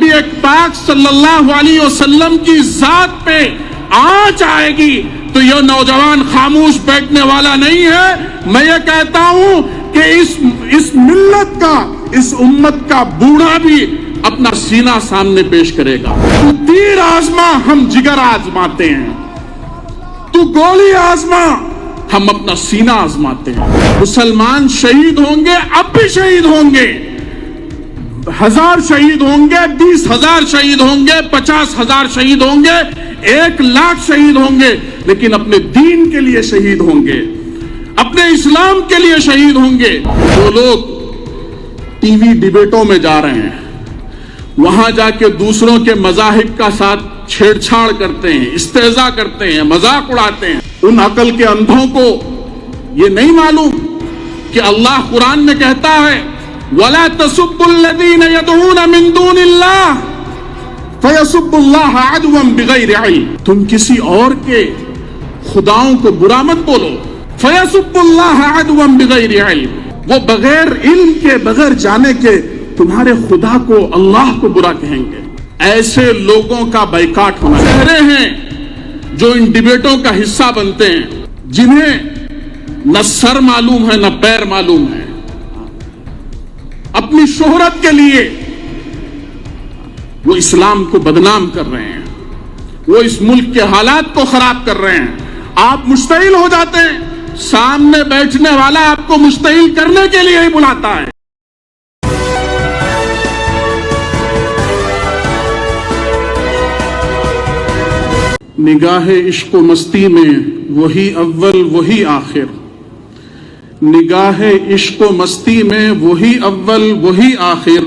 نبی پاک صلی اللہ علیہ وسلم کی ذات پہ آنچ آئے گی تو یہ نوجوان خاموش بیٹھنے والا نہیں ہے. میں یہ کہتا ہوں کہ اس ملت کا، اس امت کا بوڑھا بھی اپنا سینہ سامنے پیش کرے گا. تو تیر آزما، ہم جگر آزماتے ہیں. تو گولی آزما، ہم اپنا سینہ آزماتے ہیں. مسلمان شہید ہوں گے، اب بھی شہید ہوں گے. 1000 شہید ہوں گے، 20,000 شہید ہوں گے، 50,000 شہید ہوں گے، 1,00,000 شہید ہوں گے، لیکن اپنے دین کے لیے شہید ہوں گے، اپنے اسلام کے لیے شہید ہوں گے. جو لوگ ٹی وی ڈیبیٹوں میں جا رہے ہیں، وہاں جا کے دوسروں کے مذاہب کا ساتھ چھیڑ چھاڑ کرتے ہیں، استہزاء کرتے ہیں، مذاق اڑاتے ہیں، ان عقل کے اندھوں کو یہ نہیں معلوم کہ اللہ قرآن میں کہتا ہے وَلَا تَسُبُّوا الَّذِينَ يَدْعُونَ مِن دُونِ اللَّهِ فَيَسُبُّوا اللَّهَ عَدْوًا بِغَيْرِ عِلْمٍ. تم کسی اور کے خداؤں کو برا مت بولو. فَيَسُبُّوا اللَّهَ عَدْوًا بِغَيْرِ عِلْمٍ. وہ بغیر علم کے، بغیر جانے کے تمہارے خدا کو، اللہ کو برا کہیں گے. ایسے لوگوں کا بائیکاٹ ہونا چاہتے ہیں جو ان ڈیبیٹوں کا حصہ بنتے ہیں، جنہیں نہ سر معلوم ہے نہ پیر معلوم ہے. اپنی شہرت کے لیے وہ اسلام کو بدنام کر رہے ہیں، وہ اس ملک کے حالات کو خراب کر رہے ہیں. آپ مشتعل ہو جاتے ہیں، سامنے بیٹھنے والا آپ کو مشتعل کرنے کے لیے ہی بلاتا ہے. نگاہ عشق و مستی میں وہی اول وہی آخر. نگاہ عشق و مستی میں وہی اول وہی آخر.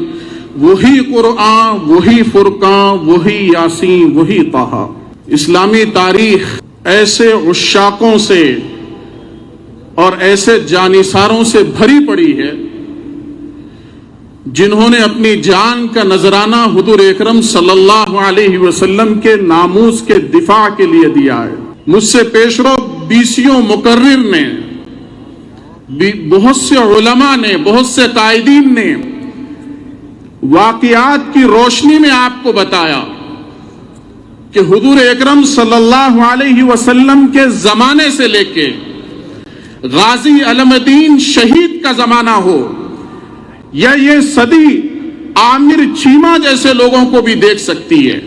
وہی قرآن، وہی فرقان، وہی یاسین، وہی طٰہٰ. اسلامی تاریخ ایسے عشاقوں سے اور ایسے جانثاروں سے بھری پڑی ہے جنہوں نے اپنی جان کا نذرانہ حضور اکرم صلی اللہ علیہ وسلم کے ناموس کے دفاع کے لیے دیا ہے. مجھ سے پیشرو بیسیوں مقرر نے، بہت سے علماء نے، بہت سے قائدین نے واقعات کی روشنی میں آپ کو بتایا کہ حضور اکرم صلی اللہ علیہ وسلم کے زمانے سے لے کے غازی علم دین شہید کا زمانہ ہو یا یہ صدی عامر چیمہ جیسے لوگوں کو بھی دیکھ سکتی ہے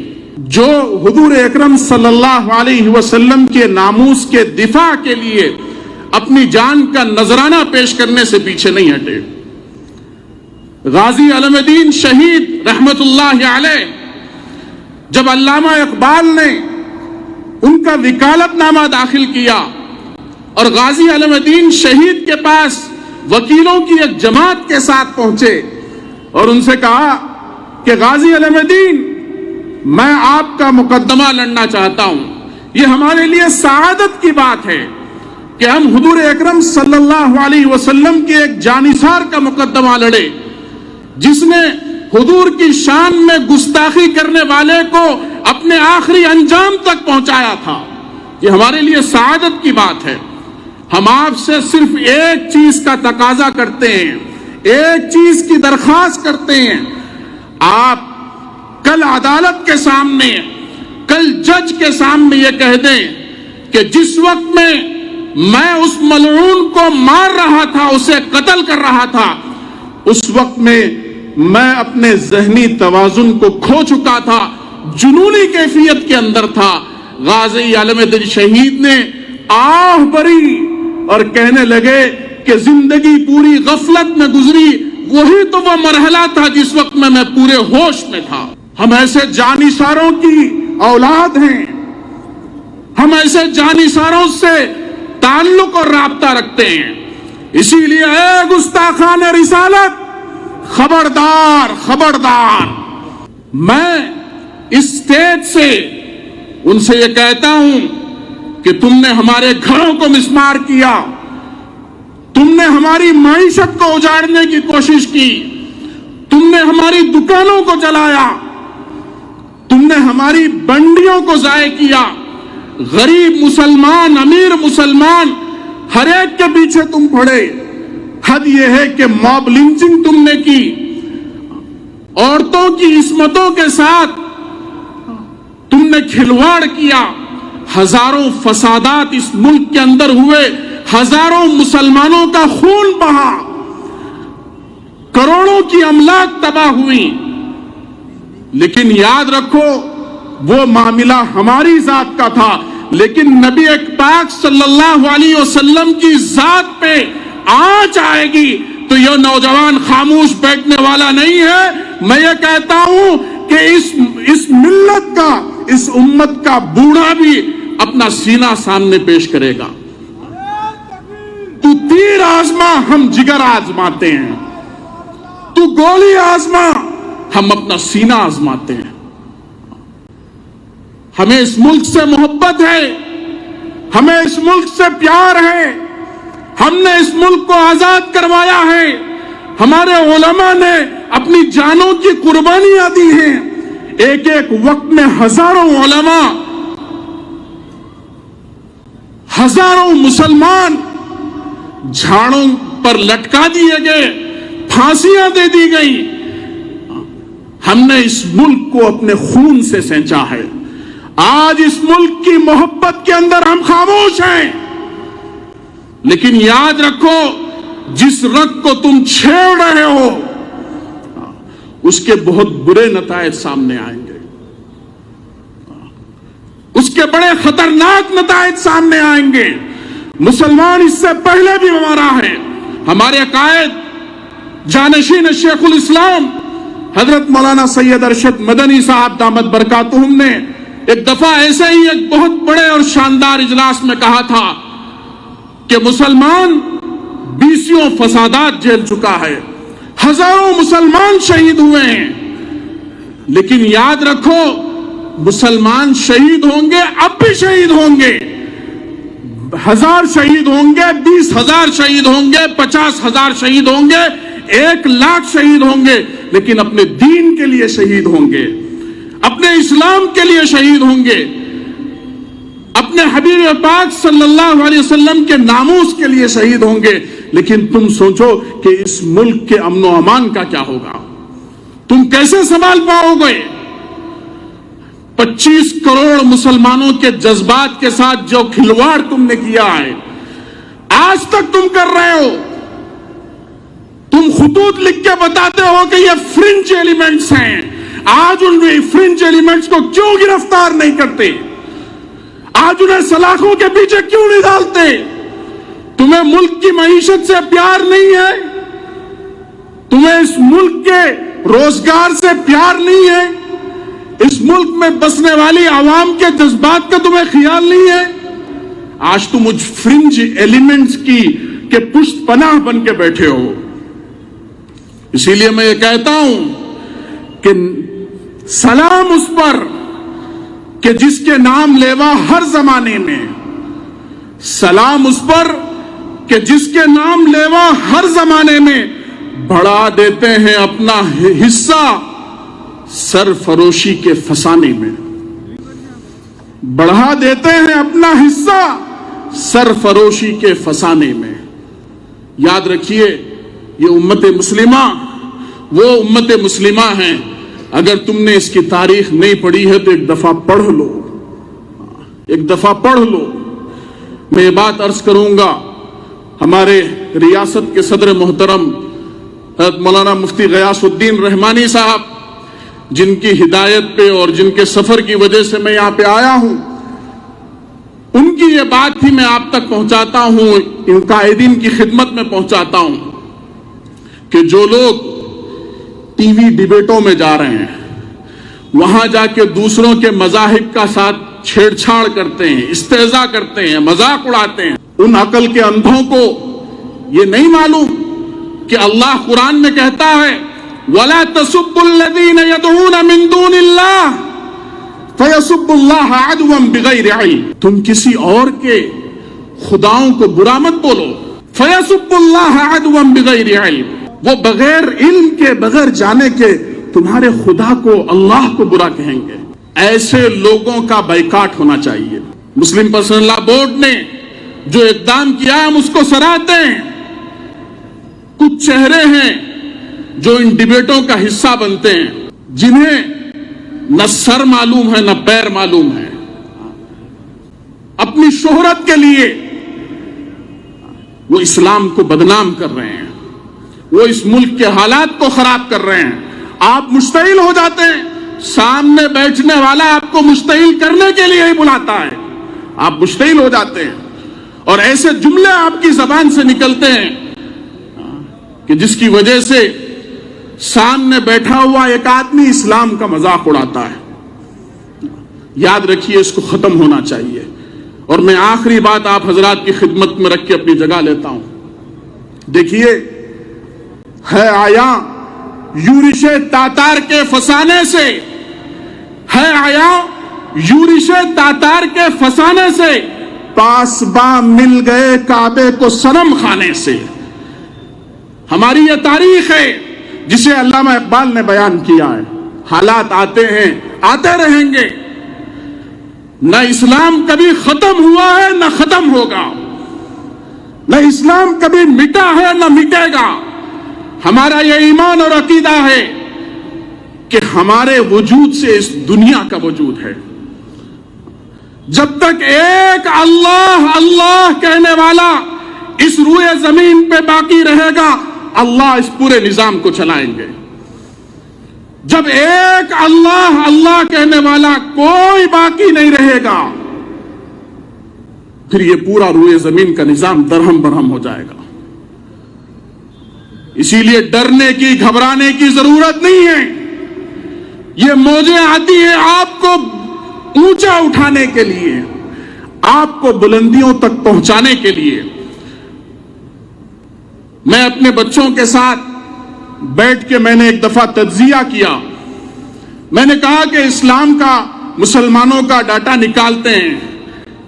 جو حضور اکرم صلی اللہ علیہ وسلم کے ناموس کے دفاع کے لیے اپنی جان کا نذرانہ پیش کرنے سے پیچھے نہیں ہٹے. غازی علم دین شہید رحمت اللہ علیہ، جب علامہ اقبال نے ان کا وکالت نامہ داخل کیا اور غازی علم دین شہید کے پاس وکیلوں کی ایک جماعت کے ساتھ پہنچے اور ان سے کہا کہ غازی علم دین، میں آپ کا مقدمہ لڑنا چاہتا ہوں. یہ ہمارے لیے سعادت کی بات ہے کہ ہم حضور اکرم صلی اللہ علیہ وسلم کے ایک جانثار کا مقدمہ لڑے جس نے حضور کی شان میں گستاخی کرنے والے کو اپنے آخری انجام تک پہنچایا تھا. یہ ہمارے لیے سعادت کی بات ہے. ہم آپ سے صرف ایک چیز کا تقاضا کرتے ہیں، ایک چیز کی درخواست کرتے ہیں. آپ کل عدالت کے سامنے، کل جج کے سامنے یہ کہہ دیں کہ جس وقت میں اس ملعون کو مار رہا تھا، اسے قتل کر رہا تھا، اس وقت میں اپنے ذہنی توازن کو کھو چکا تھا، جنونی کیفیت کے اندر تھا. غازی علم دین شہید نے آہ بھری اور کہنے لگے کہ زندگی پوری غفلت میں گزری، وہی تو وہ مرحلہ تھا جس وقت میں پورے ہوش میں تھا. ہم ایسے جانثاروں کی اولاد ہیں، ہم ایسے جانثاروں سے تعلق اور رابطہ رکھتے ہیں. اسی لیے اے گستاخان رسالت، خبردار خبردار. میں اس اسٹیج سے ان سے یہ کہتا ہوں کہ تم نے ہمارے گھروں کو مسمار کیا، تم نے ہماری معیشت کو اجاڑنے کی کوشش کی، تم نے ہماری دکانوں کو جلایا، تم نے ہماری بنڈیوں کو ضائع کیا. غریب مسلمان، امیر مسلمان، ہر ایک کے پیچھے تم پڑے. حد یہ ہے کہ موب لنچنگ تم نے کی. عورتوں کی عصمتوں کے ساتھ تم نے کھلواڑ کیا. ہزاروں فسادات اس ملک کے اندر ہوئے, ہزاروں مسلمانوں کا خون بہا, کروڑوں کی املاک تباہ ہوئی. لیکن یاد رکھو وہ معاملہ ہماری ذات کا تھا, لیکن نبی پاک صلی اللہ علیہ وسلم کی ذات پہ آنچ آئے گی تو یہ نوجوان خاموش بیٹھنے والا نہیں ہے. میں یہ کہتا ہوں کہ اس ملت کا, اس امت کا بوڑھا بھی اپنا سینہ سامنے پیش کرے گا. تو تیر آزما, ہم جگر آزماتے ہیں. تو گولی آزما, ہم اپنا سینہ آزماتے ہیں. ہمیں اس ملک سے محبت ہے, ہمیں اس ملک سے پیار ہے. ہم نے اس ملک کو آزاد کروایا ہے. ہمارے علماء نے اپنی جانوں کی قربانیاں دی ہیں. ایک ایک وقت میں ہزاروں علماء, ہزاروں مسلمان جھاڑوں پر لٹکا دیے گئے, پھانسیاں دے دی گئی. ہم نے اس ملک کو اپنے خون سے سینچا ہے. آج اس ملک کی محبت کے اندر ہم خاموش ہیں. لیکن یاد رکھو جس رگ کو تم چھیڑ رہے ہو اس کے بہت برے نتائج سامنے آئیں گے. اس کے بڑے خطرناک نتائج سامنے آئیں گے. مسلمان اس سے پہلے بھی ہمارا ہے. ہمارے قائد جانشین شیخ الاسلام حضرت مولانا سید ارشد مدنی صاحب دامت برکاتہم نے ایک دفعہ ایسے ہی ایک بہت بڑے اور شاندار اجلاس میں کہا تھا کہ مسلمان 20 فسادات جھیل چکا ہے, ہزاروں مسلمان شہید ہوئے ہیں. لیکن یاد رکھو مسلمان شہید ہوں گے, اب بھی شہید ہوں گے. 1000 شہید ہوں گے, 20,000 شہید ہوں گے, 50,000 شہید ہوں گے, 1,00,000 شہید ہوں گے, لیکن اپنے دین کے لیے شہید ہوں گے, اپنے اسلام کے لیے شہید ہوں گے, اپنے حبیب پاک صلی اللہ علیہ وسلم کے ناموس کے لیے شہید ہوں گے. لیکن تم سوچو کہ اس ملک کے امن و امان کا کیا ہوگا, تم کیسے سنبھال پاؤ گے؟ 25 کروڑ مسلمانوں کے جذبات کے ساتھ جو کھلواڑ تم نے کیا ہے, آج تک تم کر رہے ہو. تم خطوط لکھ کے بتاتے ہو کہ یہ فرنج ایلیمنٹس ہیں. آج ان فرنج ایلیمنٹس کو کیوں گرفتار نہیں کرتے؟ آج انہیں سلاخوں کے پیچھے کیوں نہیں ڈالتے؟ تمہیں ملک کی معیشت سے پیار نہیں ہے؟ تمہیں اس ملک کے روزگار سے پیار نہیں ہے؟ اس ملک میں بسنے والی عوام کے جذبات کا تمہیں خیال نہیں ہے؟ آج تم مجھ فرنج ایلیمنٹس کے پشت پناہ بن کے بیٹھے ہو. اسی لیے میں یہ کہتا ہوں کہ سلام اس پر کہ جس کے نام لیوا ہر زمانے میں, سلام اس پر کہ جس کے نام لیوا ہر زمانے میں بڑھا دیتے ہیں اپنا حصہ سرفروشی کے فسانے میں. بڑھا دیتے ہیں اپنا حصہ سرفروشی کے فسانے میں. یاد رکھیے یہ امت مسلمہ وہ امت مسلمہ ہیں. اگر تم نے اس کی تاریخ نہیں پڑھی ہے تو ایک دفعہ پڑھ لو, ایک دفعہ پڑھ لو. میں یہ بات عرض کروں گا, ہمارے ریاست کے صدر محترم حضرت مولانا مفتی غیاث الدین رحمانی صاحب, جن کی ہدایت پہ اور جن کے سفر کی وجہ سے میں یہاں پہ آیا ہوں, ان کی یہ بات ہی میں آپ تک پہنچاتا ہوں, ان قائدین کی خدمت میں پہنچاتا ہوں کہ جو لوگ ٹی وی ڈیبیٹوں میں جا رہے ہیں, وہاں جا کے دوسروں کے مذاہب کا ساتھ چھیڑ چھاڑ کرتے ہیں, استہزاء کرتے ہیں, مذاق اڑاتے ہیں, ان عقل کے اندھوں کو یہ نہیں معلوم کہ اللہ قرآن میں کہتا ہے وَلَا تَسُبُّوا الَّذِينَ يَدْعُونَ مِن دُونِ اللَّهِ فَيَسُبُّوا اللَّهَ عَدْوًا بِغَيْرِ عِلْمٍ. تم کسی اور کے خداؤں کو برا مت بولو. فَيَسُبُّوا اللَّهَ عَدْوًا بِغَيْرِ عِلْمٍ, وہ بغیر علم کے, بغیر جانے کے تمہارے خدا کو, اللہ کو برا کہیں گے. ایسے لوگوں کا بائیکاٹ ہونا چاہیے. مسلم پرسنل لا بورڈ نے جو اقدام کیا ہم اس کو سراہتے ہیں. کچھ چہرے ہیں جو ان ڈبیٹوں کا حصہ بنتے ہیں، جنہیں نہ سر معلوم ہے نہ پیر معلوم ہے، اپنی شہرت کے لیے وہ اسلام کو بدنام کر رہے ہیں، وہ اس ملک کے حالات کو خراب کر رہے ہیں۔ آپ مشتعل ہو جاتے ہیں، سامنے بیٹھنے والا آپ کو مشتعل کرنے کے لیے ہی بلاتا ہے، آپ مشتعل ہو جاتے ہیں، اور ایسے جملے آپ کی زبان سے نکلتے ہیں کہ جس کی وجہ سے سامنے بیٹھا ہوا ایک آدمی اسلام کا مذاق اڑاتا ہے۔ یاد رکھیے، اس کو ختم ہونا چاہیے۔ اور میں آخری بات آپ حضرات کی خدمت میں رکھ کے اپنی جگہ لیتا ہوں۔ دیکھیے، ہے آیا یورش تاتار کے فسانے سے، ہے آیا یورش تاتار کے فسانے سے، پاسباں مل گئے کعبے کو صنم خانے سے۔ ہماری یہ تاریخ ہے جسے علامہ اقبال نے بیان کیا ہے۔ حالات آتے ہیں، آتے رہیں گے، نہ اسلام کبھی ختم ہوا ہے نہ ختم ہوگا، نہ اسلام کبھی مٹا ہے نہ مٹے گا۔ ہمارا یہ ایمان اور عقیدہ ہے کہ ہمارے وجود سے اس دنیا کا وجود ہے۔ جب تک ایک اللہ اللہ کہنے والا اس روئے زمین پہ باقی رہے گا، اللہ اس پورے نظام کو چلائیں گے۔ جب ایک اللہ اللہ کہنے والا کوئی باقی نہیں رہے گا، پھر یہ پورا روئے زمین کا نظام درہم برہم ہو جائے گا۔ اسی لیے ڈرنے کی، گھبرانے کی ضرورت نہیں ہے۔ یہ موجیں آتی ہیں آپ کو اونچا اٹھانے کے لیے، آپ کو بلندیوں تک پہنچانے کے لیے۔ میں اپنے بچوں کے ساتھ بیٹھ کے میں نے ایک دفعہ تجزیہ کیا۔ میں نے کہا کہ اسلام کا، مسلمانوں کا ڈاٹا نکالتے ہیں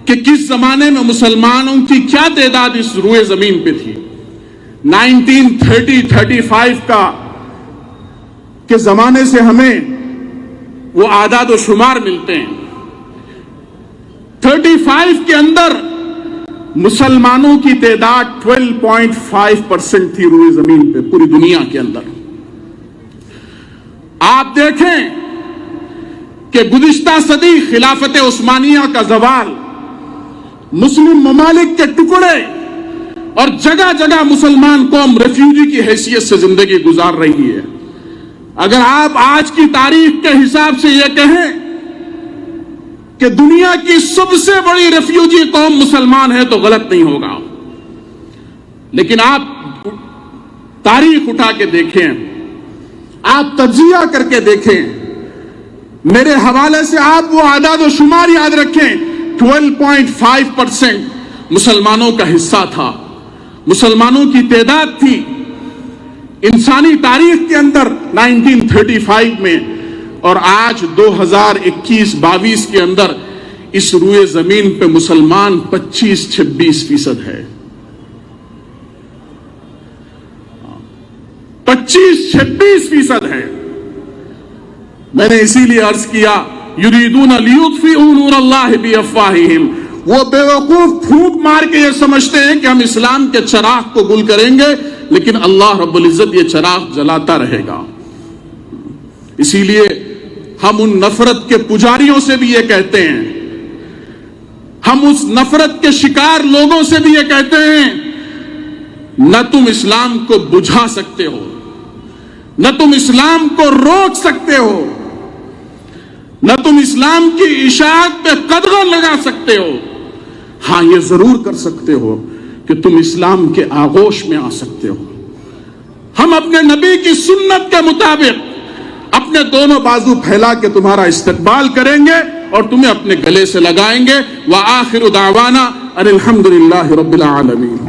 کہ کس زمانے میں مسلمانوں کی کیا تعداد اس روئے زمین پہ تھی۔ 1935 کا کے زمانے سے ہمیں وہ اعداد و شمار ملتے ہیں۔ 35 کے اندر مسلمانوں کی تعداد 12.5% تھی روئے زمین پہ، پوری دنیا کے اندر۔ آپ دیکھیں کہ گزشتہ صدی خلافت عثمانیہ کا زوال، مسلم ممالک کے ٹکڑے، اور جگہ جگہ مسلمان قوم ریفیوجی کی حیثیت سے زندگی گزار رہی ہے۔ اگر آپ آج کی تاریخ کے حساب سے یہ کہیں کہ دنیا کی سب سے بڑی ریفیوجی قوم مسلمان ہے تو غلط نہیں ہوگا۔ لیکن آپ تاریخ اٹھا کے دیکھیں، آپ تجزیہ کر کے دیکھیں، میرے حوالے سے آپ وہ اعداد و شمار یاد رکھیں۔ 12.5% مسلمانوں کا حصہ تھا، مسلمانوں کی تعداد تھی انسانی تاریخ کے اندر 1935 میں، اور آج 2021-22 کے اندر اس روئے زمین پہ مسلمان 25-26% ہے۔ 25-26% ہے۔ میں نے اسی لیے عرض کیا، یریدون لیطفئوا نور اللہ بافواہہم، وہ بے وقوف پھونک مار کے یہ سمجھتے ہیں کہ ہم اسلام کے چراغ کو گل کریں گے، لیکن اللہ رب العزت یہ چراغ جلاتا رہے گا۔ اسی لیے ہم ان نفرت کے پجاریوں سے بھی یہ کہتے ہیں، ہم اس نفرت کے شکار لوگوں سے بھی یہ کہتے ہیں، نہ تم اسلام کو بجھا سکتے ہو، نہ تم اسلام کو روک سکتے ہو، نہ تم اسلام کی اشاعت پہ قدغن لگا سکتے ہو۔ ہاں یہ ضرور کر سکتے ہو کہ تم اسلام کے آغوش میں آ سکتے ہو۔ ہم اپنے نبی کی سنت کے مطابق اپنے دونوں بازو پھیلا کے تمہارا استقبال کریں گے اور تمہیں اپنے گلے سے لگائیں گے۔ وآخر دعوانا ان الحمد للہ رب العالمین۔